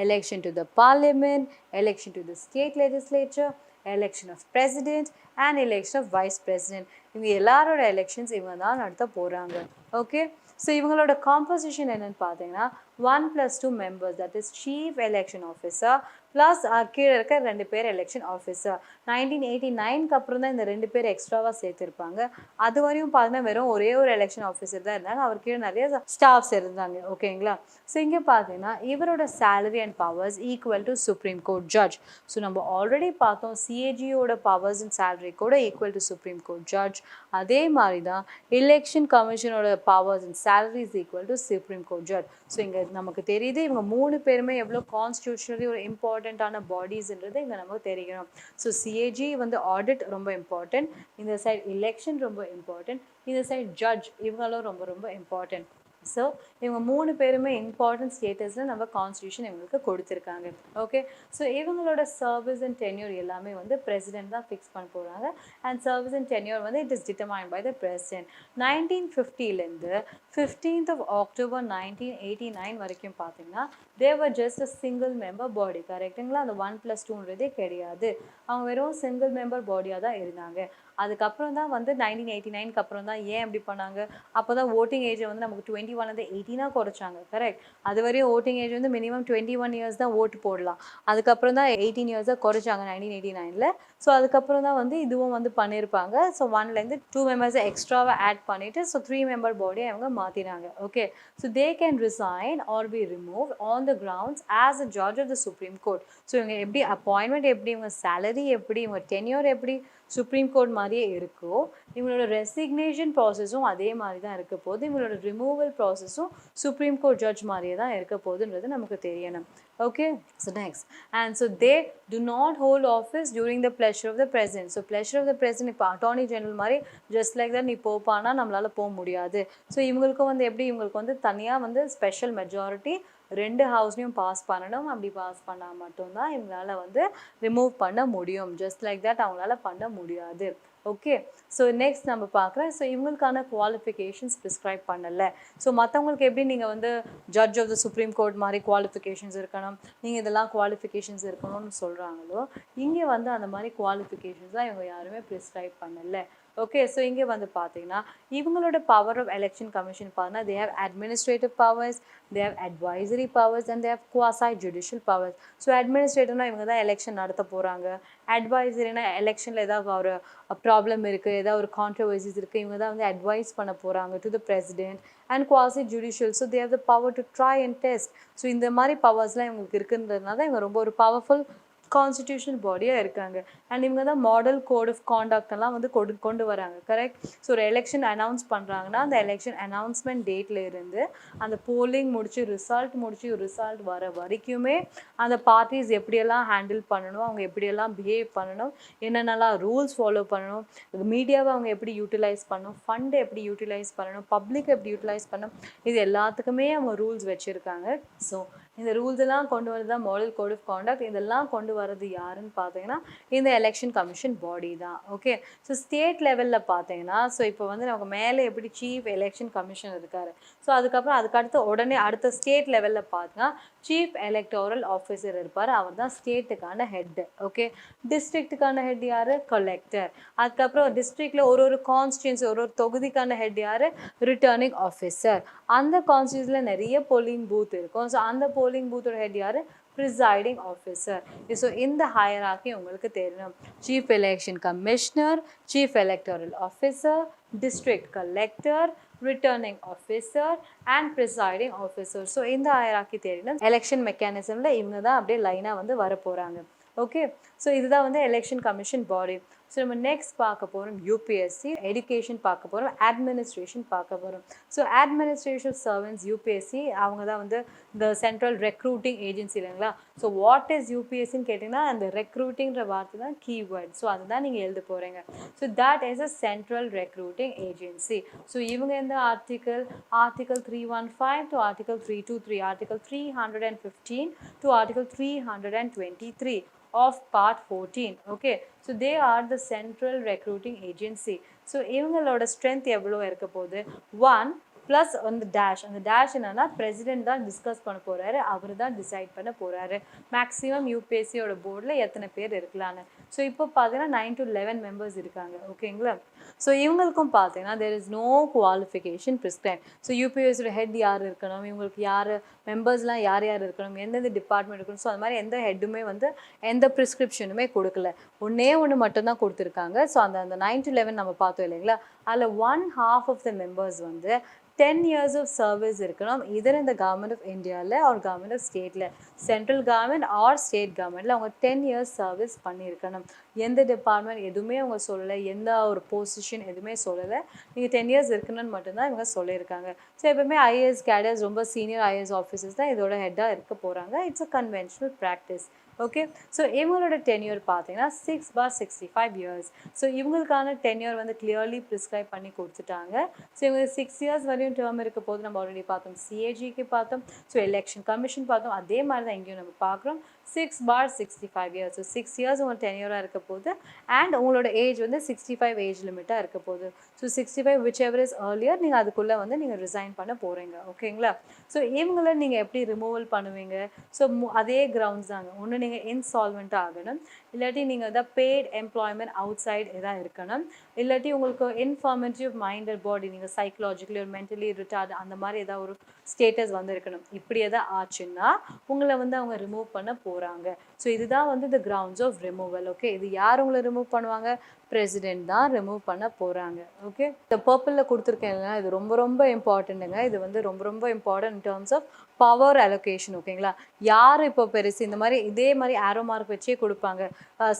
Election to the parliament, election to the state legislature, election of president and election of vice president. இவங்க எல்லாரோட எலெக்ஷன்ஸ் இவங்க தான் நடத்த போகிறாங்க. ஓகே, ஸோ இவங்களோட காம்போசிஷன் என்னென்னு பார்த்தீங்கன்னா 1+2 members, that is chief election officer plus கீழே இருக்க 2 பேர் எலெக்ஷன் ஆஃபீஸர். 1989க்கு அப்புறம் தான் இந்த 2 பேர் எக்ஸ்ட்ராவாக சேர்த்துருப்பாங்க. அது வரையும் பார்த்தீங்கன்னா வெறும் ஒரே ஒரு எலெக்ஷன் ஆஃபீஸர் தான் இருந்தாங்க. அவர் கீழே நிறைய ஸ்டாஃப்ஸ் இருந்தாங்க. ஓகேங்களா? ஸோ இங்கே பார்த்தீங்கன்னா இவரோட salary and powers equal to supreme court judge. So நம்ம ஆல்ரெடி பார்த்தோம் சிஏஜியோட பவர்ஸ் அண்ட் சேலரி கூட equal to supreme court judge. அதே மாதிரி தான் எலெக்ஷன் கமிஷனோட powers and salary is equal to supreme court judge. So இங்கே நமக்கு தெரியுது இவங்க 3 பேருமே எவ்வளோ கான்ஸ்டியூஷனலி ஒரு இம்பார்ட்டண்ட்டான பாடிஸ்ன்றது இங்கே நமக்கு தெரியணும். ஸோ சிஏஜி ஆடிட் ரொம்ப இம்பார்ட்டன்ட், இந்த சைட் எலெக்ஷன் ரொம்ப இம்பார்ட்டன்ட், இந்த சைட் ஜட்ஜ் இவங்களும் ரொம்ப ரொம்ப இம்பார்ட்டன்ட். ஸோ இவங்க 3 பேருமே இம்பார்ட்டன்ட் ஸ்டேட்டஸில் நம்ம கான்ஸ்டியூஷன் இவங்களுக்கு கொடுத்துருக்காங்க. ஓகே, ஸோ இவங்களோட சர்வீஸ் அண்ட் டென்யூர் எல்லாமே பிரசிடென்ட் தான் ஃபிக்ஸ் பண்ண போகிறாங்க. And service and tenure it is determined by the president. 1950லேருந்து 15th of October 1989 வரைக்கும் பார்த்தீங்கன்னா they were just a single member body. கரெக்டுங்களா? அந்த 1+2ன்றதே கிடையாது. அவங்க வெறும் சிங்கிள் மெம்பர் பாடியாக தான் இருந்தாங்க. அதுக்கப்புறம் தான் 1989க்கு அப்புறம் தான் ஏன் அப்படி பண்ணாங்க? அப்போ தான் ஓட்டிங் ஏஜை நமக்கு 21 18 குறைச்சாங்க. கரெக்ட். அது வரையும் ஓட்டிங் ஏஜ் மினிமம் 21 இயர்ஸ் தான் ஓட்டு போடலாம். அதுக்கப்புறம் தான் 18 இயர்ஸாக குறைச்சாங்க 1989ல். ஸோ அதுக்கப்புறம் தான் இதுவும் பண்ணியிருப்பாங்க. ஸோ 1லேருந்து 2 மெம்பர்ஸை எக்ஸ்ட்ராவாக ஆட் பண்ணிவிட்டு ஸோ 3 மெம்பர் பாடியை அவங்க மாற்றினாங்க. Okay, so they can resign or be remove on the grounds as a judge of the supreme court. So இவங்க எப்படி அப்பாயின்மெண்ட், எப்படி இவங்க சேலரி, எப்படி இவங்க டென்யூர் எப்படி சுப்ரீம் கோர்ட் மாதிரியே இருக்கோ, இவங்களோட ரெசிக்னேஷன் ப்ராசஸும் அதே மாதிரி தான் இருக்க போகுது. இவங்களோட ரிமூவல் ப்ராசஸும் சுப்ரீம் கோர்ட் ஜட்ஜ் மாதிரியே தான் இருக்க போகுதுன்றது நமக்கு தெரியணும். Okay, so next and so they do not hold office during the pleasure of the president. So pleasure of the president இப்போ அட்டார்னி ஜெனரல் மாதிரி ஜஸ்ட் லைக் தான் நீ போப்பானா நம்மளால் போக முடியாது. ஸோ இவங்களுக்கும் எப்படி இவங்களுக்கு தனியாக ஸ்பெஷல் மெஜாரிட்டி 2 ஹவுஸ்லையும் பாஸ் பண்ணணும். அப்படி பாஸ் பண்ணால் மட்டும்தான் இவங்களால் ரிமூவ் பண்ண முடியும். ஜஸ்ட் லைக் தட் அவங்களால பண்ண முடியாது. ஓகே, ஸோ நெக்ஸ்ட் நம்ம பார்க்குறேன். ஸோ இவங்களுக்கான குவாலிஃபிகேஷன்ஸ் ப்ரிஸ்கிரைப் பண்ணலை. ஸோ மற்றவங்களுக்கு எப்படி நீங்கள் judge of the supreme court மாதிரி குவாலிஃபிகேஷன்ஸ் இருக்கணும், நீங்கள் இதெல்லாம் குவாலிஃபிகேஷன்ஸ் இருக்கணும்னு சொல்கிறாங்களோ, இங்கே அந்த மாதிரி குவாலிஃபிகேஷன்ஸ்லாம் இவங்க யாருமே ப்ரிஸ்கிரைப் பண்ணலை. ஓகே, ஸோ இங்கே பார்த்தீங்கன்னா இவங்களோட பவர் ஆஃப் எலெக்ஷன் கமிஷன் பார்த்தீங்கன்னா they have administrative powers, they have advisory powers and they have quasi judicial powers. So அட்மினிஸ்ட்ரேட்டிவ்னா இவங்க தான் எலெக்ஷன் நடத்த போகிறாங்க. அட்வைசரினா எலெக்ஷனில் ஏதாவது ஒரு ப்ராப்ளம் இருக்குது, ஏதாவது ஒரு கான்ட்ரவர்சிஸ் இருக்குது, இவங்க தான் அட்வைஸ் பண்ண போகிறாங்க to the president. And quasi judicial, so they have the power to try and test. So இந்த மாதிரி பவர்ஸ்லாம் இவங்களுக்கு இருக்குன்றதுனால இவங்க ரொம்ப ஒரு பவர்ஃபுல் கான்ஸ்டிடியூஷனல் பாடியாக இருக்காங்க. அண்ட் இவங்க தான் மாடல் கோட் ஆஃப் காண்டாக்ட் எல்லாம் வந்து கொண்டு வராங்க. கரெக்ட். ஸோ ஒரு எலெக்ஷன் அனௌன்ஸ் பண்ணுறாங்கன்னா அந்த எலெக்ஷன் அனௌன்ஸ்மெண்ட் டேட்டில் இருந்து அந்த போலிங் முடிச்சு ரிசல்ட் வர வரைக்குமே அந்த பார்ட்டிஸ் எப்படியெல்லாம் ஹேண்டில் பண்ணணும், அவங்க எப்படியெல்லாம் பிஹேவ் பண்ணணும், என்னென்னலாம் ரூல்ஸ் ஃபாலோ பண்ணணும், மீடியாவை அவங்க எப்படி யூட்டிலைஸ் பண்ணணும், ஃபண்டை எப்படி யூட்டிலைஸ் பண்ணணும், பப்ளிக் எப்படி யூட்டிலைஸ் பண்ணணும், இது எல்லாத்துக்குமே அவங்க ரூல்ஸ் வச்சுருக்காங்க. ஸோ இந்த ரூல்ஸ் எல்லாம் கொண்டு வரது தான் மாடல் கோட் ஆஃப் காண்டாக்ட். இதெல்லாம் கொண்டு வரது யாருன்னு பார்த்தீங்கன்னா இந்த எலெக்ஷன் கமிஷன் பாடி தான். ஓகே. ஸோ ஸ்டேட் லெவலில் பார்த்தீங்கன்னா ஸோ இப்போ வந்து நமக்கு மேலே எப்படி சீஃப் எலெக்ஷன் கமிஷன் இருக்காரு. ஸோ அதுக்கப்புறம் அதுக்கடுத்து உடனே அடுத்த ஸ்டேட் லெவலில் பார்த்தீங்கன்னா சீஃப் எலெக்டோரல் ஆஃபீஸர் இருப்பார். அவர் தான் ஸ்டேட்டுக்கான ஹெட். ஓகே. டிஸ்ட்ரிக்ட்டுக்கான ஹெட் யார்? கலெக்டர். அதுக்கப்புறம் டிஸ்ட்ரிக்டில் ஒரு கான்ஸ்டியூன்சி ஒரு தொகுதிக்கான ஹெட் யார்? Returning officer. அந்த கான்ஸ்டியூன்சியில் நிறைய போலிங் பூத் இருக்கும். ஸோ அந்த போலிங் பூத்தோட ஹெட் யார்? presiding officer. ஸோ இந்த ஹையரார்கி உங்களுக்கு தெரியணும். Chief election commissioner, chief electoral officer, district collector, returning officer and presiding officer. So இந்த ஹையரார்கி தெரியணும். எலெக்ஷன் மெக்கானிசமில் இவங்க தான் அப்படியே லைனாக வந்து வர போகிறாங்க. ஓகே. ஸோ இதுதான் வந்து எலெக்ஷன் கமிஷன் பாடி. ஸோ நம்ம நெக்ஸ்ட் பார்க்க போகிறோம் யூபிஎஸ்சி. எஜுகேஷன் பார்க்க போகிறோம், அட்மினிஸ்ட்ரேஷன் பார்க்க போகிறோம். ஸோ அட்மினிஸ்ட்ரேஷன் சர்வன்ஸ் யூபிஎஸ்சி அவங்க தான் வந்து இந்த சென்ட்ரல் ரெக்ரூட்டிங் ஏஜென்சி இல்லைங்களா. ஸோ வாட் இஸ் யூபிஎஸ்சின்னு கேட்டிங்கன்னா அந்த ரெக்ரூட்டிங்கிற வார்த்தை தான் கீவேர்ட். ஸோ அதுதான் நீங்கள் எழுத போகிறீங்க. So that is a central recruiting agency. So இவங்க இந்த article 315 to article 323, article 315 to article 323 of part 14. Okay, so they are the central recruiting agency. So இவங்களோட strength எவ்வளோ இருக்க போகுது? 1 ப்ளஸ் அந்த டேஷ். அந்த டேஷ் என்னன்னா பிரசிடென்ட் தான் டிஸ்கஸ் பண்ண போகிறாரு, அவர் தான் டிசைட் பண்ண போகிறாரு மேக்ஸிமம் யூபிஎஸ்சியோட போர்டில் எத்தனை பேர் இருக்கலான்னு. ஸோ இப்போ பார்த்தீங்கன்னா 9 to 11 மெம்பர்ஸ் இருக்காங்க. ஓகேங்களா. ஸோ இவங்களுக்கும் பார்த்தீங்கன்னா there is no qualification prescribed. So யூபிஎஸ்சியோட ஹெட் யார் இருக்கணும், இவங்களுக்கு யார் மெம்பர்ஸ்லாம் யார் இருக்கணும், எந்தெந்த டிபார்ட்மெண்ட் இருக்கணும். ஸோ அது மாதிரி எந்த ஹெட்டுமே வந்து எந்த ப்ரிஸ்கிரிப்ஷனுமே கொடுக்கல. ஒன்று மட்டும்தான் கொடுத்துருக்காங்க. ஸோ அந்த 9 to 11 நம்ம பார்த்தோம் இல்லைங்களா, அதில் 1/2 of the members வந்து 10 years of service இருக்கணும். இதர் இந்த கவர்மெண்ட் ஆஃப் இந்தியாவில் ஆர் கவர்மெண்ட் ஆஃப் ஸ்டேட்டில், சென்ட்ரல் கவர்மெண்ட் ஆர் ஸ்டேட் கவர்மெண்ட்டில் அவங்க 10 years சர்வீஸ் பண்ணியிருக்கணும். எந்த டிபார்ட்மெண்ட் எதுவுமே அவங்க சொல்லலை, எந்த ஒரு பொசிஷன் எதுவுமே சொல்லலை, நீங்கள் 10 years இருக்கணும்னு மட்டும்தான் இவங்க சொல்லியிருக்காங்க. ஸோ எப்பவுமே ஐஏஎஸ் கேடர்ஸ் ரொம்ப சீனியர் ஐஏஎஸ் ஆஃபீஸர்ஸ் தான் இதோட ஹெட்டாக இருக்க போகிறாங்க. It's a conventional practice. Okay. So இவங்களோட டென்யூர் பார்த்தீங்கன்னா 6/65 years. ஸோ இவங்களுக்கான டென்யூர் வந்து கிளியர்லி ப்ரிஸ்கிரைப் பண்ணி கொடுத்துட்டாங்க. ஸோ இவங்க 6 years வரையும் டேர்ம் இருக்க போது நம்ம ஆல்ரெடி பார்த்தோம். சிஏஜிக்கு பார்த்தோம், ஸோ எலெக்ஷன் கமிஷன் பார்த்தோம். அதே மாதிரி தான் இங்கேயும் நம்ம பார்க்குறோம் 6/65 years. ஸோ 6 years உங்கள் டென்யூராக இருக்க போகுது. அண்ட் உங்களோட ஏஜ் வந்து 65 ஏஜ் லிமிட்டாக இருக்க போகுது. So 65 which ever is earlier நீங்கள் அதுக்குள்ளே வந்து நீங்கள் ரிசைன் பண்ண போகிறீங்க. ஓகேங்களா. ஸோ இவங்கள நீங்கள் எப்படி ரிமூவல் பண்ணுவீங்க? ஸோ அதே கிரவுண்ட்ஸ் தாங்க. ஒன்று நீங்கள் இன்சால்வெண்ட் ஆகணும், இல்லாட்டி நீங்கள் தான் பெய்ட் எம்ப்ளாய்மெண்ட் அவுட் சைட் எதாவது இருக்கணும், இல்லாட்டி உங்களுக்கு இன்ஃபார்மேட்டிவ் மைண்டட் பாடி, நீங்கள் சைக்கலாஜிக்கலி ஒரு மென்டலி ரிட்டார்ட் அந்த மாதிரி ஏதாவது ஒரு ஸ்டேட்டஸ் வந்து இருக்கணும். இப்படி எதாவது ஆச்சுன்னா உங்களை வந்து அவங்க ரிமூவ் பண்ண போகிறாங்க. ஸோ இதுதான் வந்து the grounds of removal. Okay. இது யார் உங்களை ரிமூவ் பண்ணுவாங்க? பிரசிடென்ட் தான் ரிமூவ் பண்ண போகிறாங்க. ஓகே. இந்த பர்பிளில் கொடுத்துருக்கேங்க, இது ரொம்ப இம்பார்ட்டண்ட்டுங்க. இது வந்து ரொம்ப important in terms of power allocation. ஓகேங்களா. யார் இப்போ பெருசு இந்த மாதிரி இதே மாதிரி ஆரோ மார்க் வச்சே கொடுப்பாங்க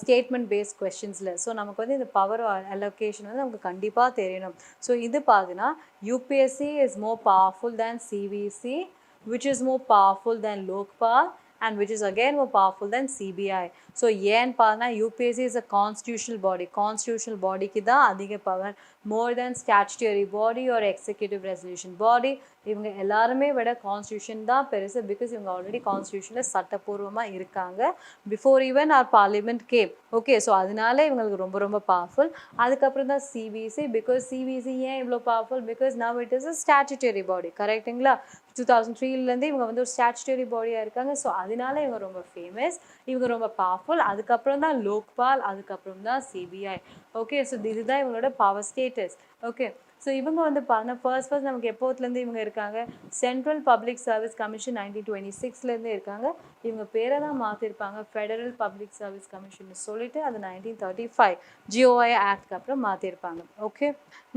ஸ்டேட்மெண்ட் பேஸ்ட் கொஸ்டின்ஸில். ஸோ நமக்கு வந்து இந்த பவர் அலோகேஷன் வந்து நமக்கு கண்டிப்பாக தெரியணும். ஸோ இது பார்த்தீங்கன்னா UPSC is more powerful than CVC, which is more powerful than Lokpal and which is again more powerful than CBI. So ஏன்னு பார்த்தா UPSC is a constitutional body. Constitutional bodyக்கு தான் அதிக power, more than statutory body or executive resolution body. இவங்க எல்லாருமே விட கான்ஸ்டியூஷன் தான் பெருசு. பிகாஸ் இவங்க ஆல்ரெடி கான்ஸ்டியூஷனில் சட்டப்பூர்வமாக இருக்காங்க before even our parliament came. Okay. So அதனால இவங்களுக்கு ரொம்ப பவர்ஃபுல். அதுக்கப்புறம் தான் சிபிசி. பிகாஸ் சிபிசி ஏன் இவ்வளோ powerful? Because now it is a statutory பாடி. கரெக்டுங்களா. 2003 இவங்க வந்து ஒரு ஸ்டாச்சுட்டரி பாடியாக இருக்காங்க. ஸோ அதனால இவங்க ரொம்ப ஃபேமஸ், இவங்க ரொம்ப பவர்ஃபுல். அதுக்கப்புறம் தான் லோக்பால், அதுக்கப்புறம் தான் சிபிஐ. ஓகே. ஸோ இதுதான் இவங்களோட பவர் ஸ்டேட்டஸ். ஓகே. ஸோ இவங்க வந்து பார்த்தீங்கன்னா ஃபர்ஸ்ட் நமக்கு எப்போத்துலேருந்து இவங்க இருக்காங்க, சென்ட்ரல் பப்ளிக் சர்வீஸ் கமிஷன் 1926லேருந்தே இருக்காங்க. இவங்க பேரை தான் மாற்றிருப்பாங்க, ஃபெடரல் பப்ளிக் சர்வீஸ் கமிஷன் சொல்லிட்டு அது 1935 GOI ஆக்ட்க்கு அப்புறம் மாற்றிருப்பாங்க. ஓகே,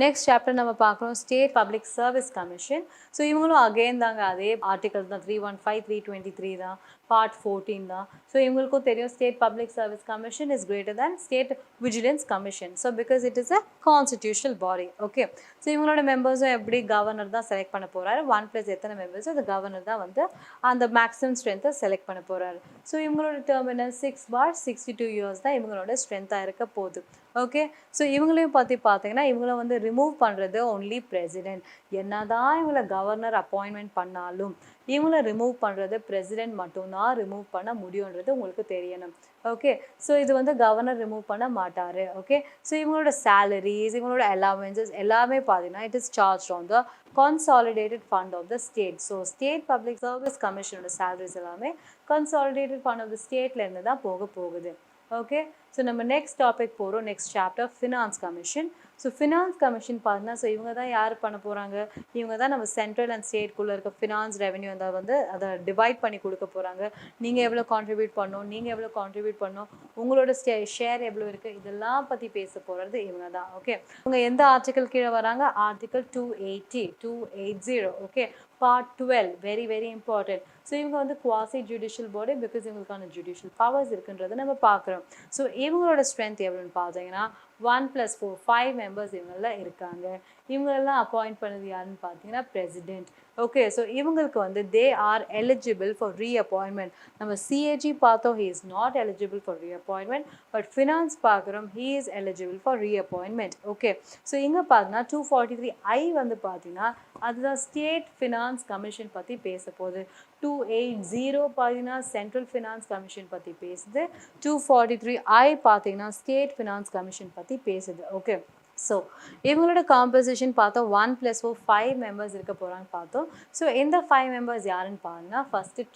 நெக்ஸ்ட் சாப்டர் நம்ம பார்க்குறோம் state public service commission. So இவங்களும் அகெயின் தாங்க அதே ஆர்டிகல்ஸ் தான், 315 323 தான், பார்ட் 14 தான். ஸோ இவங்களுக்கும் தெரியும் state public service commission is greater than state vigilance commission. So because it is a constitutional body. Okay, so இவங்களோட மெம்பர்ஸும் எப்படி கவர்னர் தான் செலக்ட் பண்ண போகிறாரு, 1+ எத்தனை மெம்பர்ஸோ அந்த கவர்னர் தான் வந்து அந்த மேக்ஸிமம் ஸ்ட்ரென்த்தை செலக்ட் பண்ண போகிறாரு. ஸோ இவங்களோட டேர்ம் என்ன, 6/62 இயர்ஸ் தான் இவங்களோட ஸ்ட்ரென்த்தாக இருக்க போகுது. ஓகே, ஸோ இவங்களையும் பற்றி பார்த்தீங்கன்னா இவங்கள வந்து ரிமூவ் பண்ணுறது ஒன்லி பிரசிடென்ட். என்னதான் இவங்களை கவர்னர் அப்பாயின்மெண்ட் பண்ணாலும் இவங்கள ரிமூவ் பண்ணுறது பிரசிடென்ட் மட்டும்தான் ரிமூவ் பண்ண முடியுன்றது உங்களுக்கு தெரியணும். ஓகே, ஸோ இது வந்து கவர்னர் ரிமூவ் பண்ண மாட்டார். ஓகே, ஸோ இவங்களோட சேலரிஸ், இவங்களோட அலவன்சஸ் எல்லாமே பார்த்தீங்கன்னா it is charge on the consolidated fund of the state. So state public service கமிஷனோட சேலரிஸ் எல்லாமே consolidated fund of the stateலேருந்து தான் போகுது. ஓகே, ஸோ நம்ம நெக்ஸ்ட் டாபிக் போகிறோம், next chapter finance commission. So finance commission பார்த்தீங்கன்னா ஸோ இவங்க தான் யார் பண்ண போகிறாங்க, இவங்க தான் நம்ம சென்ட்ரல் அண்ட் ஸ்டேட்குள்ளே இருக்க ஃபினான்ஸ் ரெவன்யூ அதை வந்து அதை டிவைட் பண்ணி கொடுக்க போகிறாங்க. நீங்கள் எவ்வளோ கான்ட்ரிபியூட் பண்ணணும், உங்களோட ஷேர் எவ்வளோ இருக்குது, இதெல்லாம் பற்றி பேச போகிறது இவங்க தான். ஓகே, இவங்க எந்த ஆர்டிக்கல் கீழே வராங்க, article 280. Okay, part 12 very very important. So இவங்க வந்து குவாசி ஜுடிஷியல் பாடி, பிகாஸ் இவங்களுக்கான ஜுடிஷியல் பவர்ஸ் இருக்குன்றதை நம்ம பார்க்குறோம். ஸோ இவங்களோட ஸ்ட்ரென்த் எவ்வளோன்னு பார்த்தீங்கன்னா 1+4 5 மெம்பர்ஸ் இவங்கள இருக்காங்க. இவங்களெல்லாம் அப்பாயிண்ட் பண்ணது யாருன்னு பார்த்தீங்கன்னா பிரசிடென்ட். ஓகே, ஸோ இவங்களுக்கு வந்து they are eligible for reappointment. நம்ம சிஏஜி பார்த்தோம், he is not eligible for reappointment. But finance பார்க்குறோம், he is eligible for reappointment. Okay, so இங்கே பார்த்தீங்கன்னா 243I வந்து பார்த்தீங்கன்னா அதுதான் ஸ்டேட் ஃபினான்ஸ் கமிஷன் பற்றி பேச போகுது. 280 பார்த்தீங்கன்னா சென்ட்ரல் ஃபினான்ஸ் கமிஷன் பற்றி பேசுது. 243I பார்த்தீங்கன்னா ஸ்டேட் ஃபினான்ஸ் கமிஷன் பற்றி பேசுது. ஓகே, ஸோ இவங்களோட காம்போசிஷன் பார்த்தோம், 1+4 5 மெம்பர்ஸ் இருக்க போகிறான்னு பார்த்தோம். ஸோ இந்த 5 மெம்பர்ஸ் யாருன்னு பாருங்கன்னா ஃபஸ்ட்டு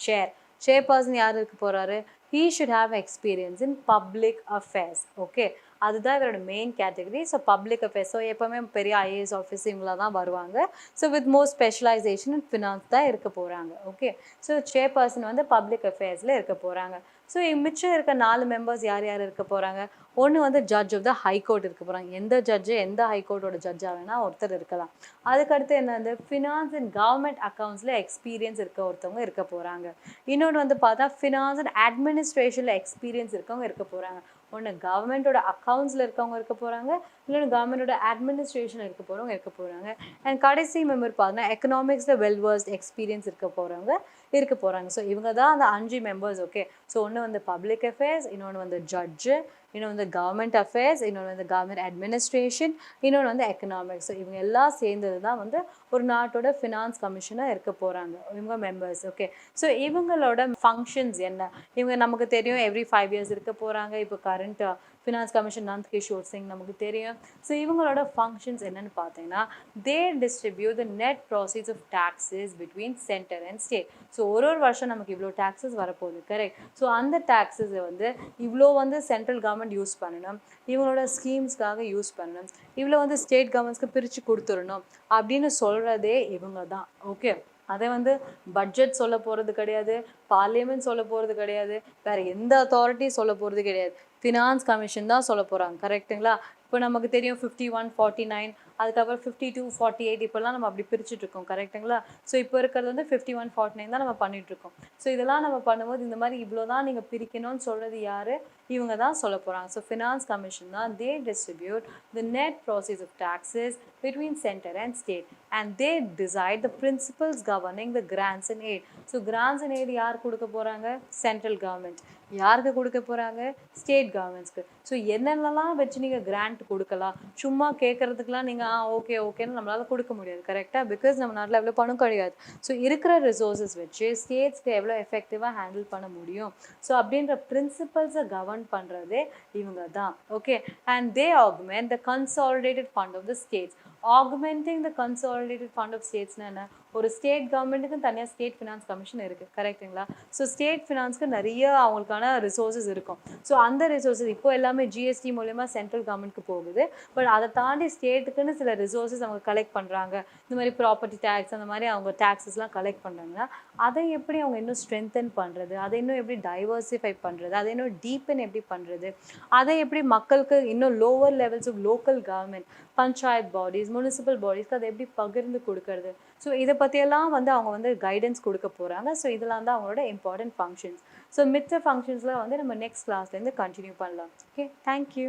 சேர்பர்சன் யார் இருக்க போகிறாரு, he should have experience in public affairs. Okay, அதுதான் இவரோட main category. So public affairs, so எப்போவுமே பெரிய ஐஏஎஸ் ஆஃபீஸ் இவங்கள தான் வருவாங்க. So with more specialisation in finance தான் இருக்க போகிறாங்க. ஓகே, ஸோ சேர்பர்சன் வந்து பப்ளிக் அஃபேர்ஸில் இருக்க போகிறாங்க. ஸோ மிச்சம் இருக்க 4 மெம்பர்ஸ் யார் இருக்க போகிறாங்க, ஒன்று வந்து ஜட்ஜ் ஆஃப் த ஹைகோர்ட் இருக்க போகிறாங்க. எந்த ஜட்ஜு எந்த ஹைகோர்ட்டோட ஜட்ஜாக வேணால் ஒருத்தர் இருக்கலாம். அதுக்கடுத்து என்னது, ஃபினான்ஸ் அண்ட் கவர்மெண்ட் அக்கௌண்ட்ஸில் எக்ஸ்பீரியன்ஸ் ஒருத்தவங்க இருக்க போகிறாங்க. இன்னொன்று வந்து பார்த்தா ஃபினான்ஸ் அண்ட் அட்மினிஸ்ட்ரேஷனில் எக்ஸ்பீரியன்ஸ் இருக்கவங்க இருக்க போகிறாங்க. ஒன்று கவர்மெண்ட்டோட அக்கௌண்ட்ஸில் இருக்கவங்க இருக்க போகிறாங்க, இல்லைன்னா கவர்மெண்ட்டோட அட்மினிஸ்ட்ரேஷன் இருக்க போகிறாங்க. அண்ட் கடைசி மெம்பர் பார்த்தீங்கன்னா எக்கனாமிக்ஸில் வெல்வர்ஸ்ட் எக்ஸ்பீரியன்ஸ் இருக்க போகிறாங்க. ஸோ இவங்க தான் அந்த 5 மெம்பர்ஸ். ஓகே, ஸோ ஒன்று வந்து பப்ளிக் அஃபேர்ஸ், இன்னொன்று வந்து ஜட்ஜு, இன்னொன்று வந்து கவர்மெண்ட் அஃபேர்ஸ், இன்னொன்று வந்து கவர்மெண்ட் அட்மினிஸ்ட்ரேஷன், இன்னொன்று வந்து எக்கனாமிக்ஸ். ஸோ இவங்க எல்லாம் சேர்ந்தது தான் வந்து ஒரு நாட்டோட ஃபினான்ஸ் கமிஷனாக இருக்க போகிறாங்க, இவங்க மெம்பர்ஸ். ஓகே, ஸோ இவங்களோட ஃபங்க்ஷன்ஸ் என்ன, இவங்க நமக்கு தெரியும் எவ்ரி 5 இயர்ஸ் இருக்க போகிறாங்க. இப்போ current finance commission Nand Kishore Singh நமக்கு தெரியும். ஸோ இவங்களோட ஃபங்க்ஷன்ஸ் என்னென்னு பார்த்தீங்கன்னா they distribute the net proceeds of taxes between centre and state. So ஒரு வருஷம் நமக்கு இவ்வளோ டாக்ஸஸ் வரப்போகுது, கரெக்ட். ஸோ அந்த டாக்ஸஸை வந்து இவ்வளோ வந்து சென்ட்ரல் கவர்மெண்ட் யூஸ் பண்ணணும், இவங்களோட ஸ்கீம்ஸ்க்காக யூஸ் பண்ணணும், இவ்வளோ வந்து ஸ்டேட் கவர்மெண்ட்ஸ்க்கு பிரித்து கொடுத்துடணும் அப்படின்னு சொல்கிறதே இவங்க தான். ஓகே, அதை வந்து பட்ஜெட் சொல்ல போகிறது கிடையாது, பார்லிமெண்ட் சொல்ல போகிறது கிடையாது, வேறு எந்த அத்தாரிட்டியும் சொல்ல போகிறது கிடையாது, ஃபினான்ஸ் கமிஷன் தான் சொல்ல போகிறாங்க, கரெக்டுங்களா. இப்போ நமக்கு தெரியும் 51-49, அதுக்கப்புறம் 52-48, இப்போல்லாம் நம்ம அப்படி பிரிச்சுட்ருக்கோம், கரெக்டுங்களா. ஸோ இப்போ இருக்கிறது வந்து 51-49 தான் நம்ம பண்ணிகிட்ருக்கோம். ஸோ இதெல்லாம் நம்ம பண்ணும்போது இந்த மாதிரி இவ்வளோ தான் நீங்கள் பிரிக்கணும்னு சொல்கிறது யார், இவங்க தான் சொல்ல போகிறாங்க. ஸோ ஃபினான்ஸ் கமிஷன் தான் they distribute the net process of taxes between center and state and they decide the principles governing the grants and aid. So grants and aid யார் கொடுக்க போகிறாங்க, சென்ட்ரல் கவர்மெண்ட். யாருக்கு கொடுக்க போகிறாங்க, ஸ்டேட் கவர்மெண்ட்ஸ்க்கு. ஸோ என்னென்னலாம் வச்சு நீங்கள் கிராண்ட் கொடுக்கலாம், சும்மா கேட்குறதுக்கெலாம் நீங்கள் ஓகேன்னு நம்மளால் கொடுக்க முடியாது, கரெக்டாக. பிகாஸ் நம்ம நாட்டில் எவ்வளோ பணம் கிடையாது. ஸோ இருக்கிற ரிசோர்ஸஸ் வச்சு ஸ்டேட்ஸ்க்கு எவ்வளோ எஃபெக்டிவாக ஹேண்டில் பண்ண முடியும், ஸோ அப்படின்ற பிரின்சிபல்ஸை கவர்ன் பண்ணுறதே இவங்க தான். Okay, and they augment the consolidated fund of the states. Augmenting the consolidated fund of ஸ்டேட்ஸ்னா என்ன? ஒரு ஸ்டேட் கவர்மெண்ட்டுக்கு தனியாக ஸ்டேட் ஃபினான்ஸ் கமிஷன் இருக்குது, கரெக்டுங்களா? ஸோ ஸ்டேட் ஃபினான்ஸ்க்கு நிறைய அவங்களுக்கான ரிசோர்ஸஸ் இருக்கும். ஸோ அந்த ரிசோர்ஸஸ் இப்போ எல்லாமே ஜிஎஸ்டி மூலயமா சென்ட்ரல் கவர்மெண்ட்க்கு போகுது. பட் அதை தாண்டி ஸ்டேட்டுக்குன்னு சில ரிசோர்ஸஸ் அவங்க கலெக்ட் பண்ணுறாங்க. இந்த மாதிரி ப்ராப்பர்ட்டி டேக்ஸ் அந்த மாதிரி அவங்க டேக்ஸஸ்லாம் கலெக்ட் பண்ணுறாங்கன்னா அதை எப்படி அவங்க இன்னும் ஸ்ட்ரென்தன் பண்ணுறது, அதை இன்னும் எப்படி டைவர்சிஃபை பண்ணுறது, அதை இன்னும் டீப்பன் எப்படி பண்ணுறது, அதை எப்படி மக்களுக்கு இன்னும் lower levels of local government, panchayat bodies, municipal பாடிஸ்க்கு அதை எப்படி பகிர்ந்து கொடுக்கறது. ஸோ இதை பற்றியெல்லாம் வந்து அவங்க வந்து கைடன்ஸ் கொடுக்க போகிறாங்க. ஸோ இதெல்லாம் தான் அவங்களோட இம்பார்ட்டன்ட் ஃபங்க்ஷன்ஸ். ஸோ மிச்ச ஃபங்க்ஷன்ஸில் வந்து நம்ம நெக்ஸ்ட் கிளாஸ்லேருந்து கண்டினியூ பண்ணலாம். Okay, thank you.